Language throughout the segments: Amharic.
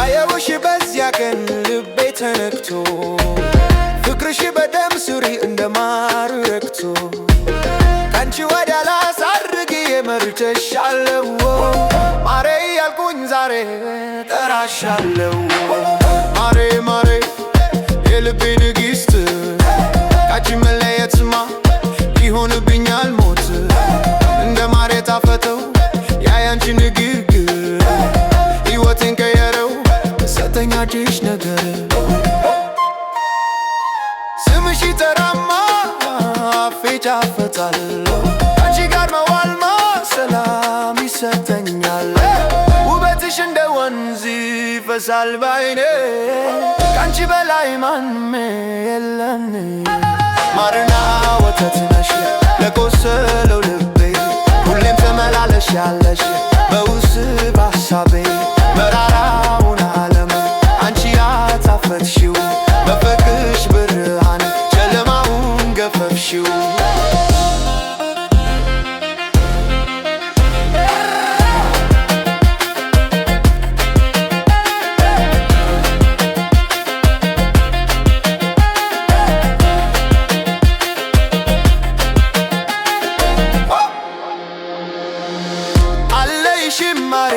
አየሁሽ በዚያ ቀን ልቤ ተነክቶ ፍቅርሽ በደም ሱሪ እንደ ማር ረግቶ ካንቺ ወዲያ ላሳርግ የመርጨሻለሁ ማሬ ያልኩኝ ዛሬ ጠራሻለሁ ማሬ ማሬ የልቤ ንግሥት ካንቺ መለየትማ ይሆንብኛል ሞት እንደ ማር የጣፈጠው ያንቺ ንግግር ሕይወቴን ቀየረው ሰጠኝ አዲስ ነገር ስምሽ ይጠራማ አፌ ጫፈታል አንቺ ጋር መዋልማ ሰላም ይሰጠኛል ውበትሽ እንደ ወንዝ ይፈሳል ባይኔ ካንቺ በላይ ማንም የለን ማርና ወተት ነሽ ለቆሰለው ልቤ ሁሌም ተመላለሻለሽ በውስጥ ሐሳቤ መራራውን ዓለም አንቺ ያጣፈጥሽው በፍቅርሽ ብርሃን ጨለማውን ገፈፍሽው ሽማሬ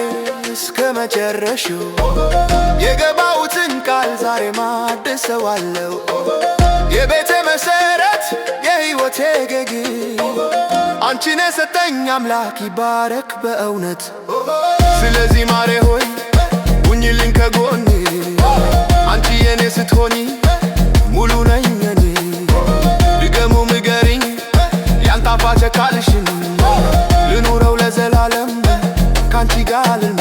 እስከ መጨረሻው የገባሁትን ቃል ዛሬ ማድሰዋለሁ የቤቴ መሰረት የሕይወቴ ገግ አንቺን የሰጠኝ አምላክ ይባረክ በእውነት ስለዚህ ማሬ ሆይ ሁኚልኝ ከጎኔ አንቺ የኔ ስትሆኚ ሙሉ ነኝ እኔ ድገሙ ንገሪኝ ያን ጣፋጭ ቃልሽን ልኑረው ለዘላለም ካንቺ ጋር ልሜ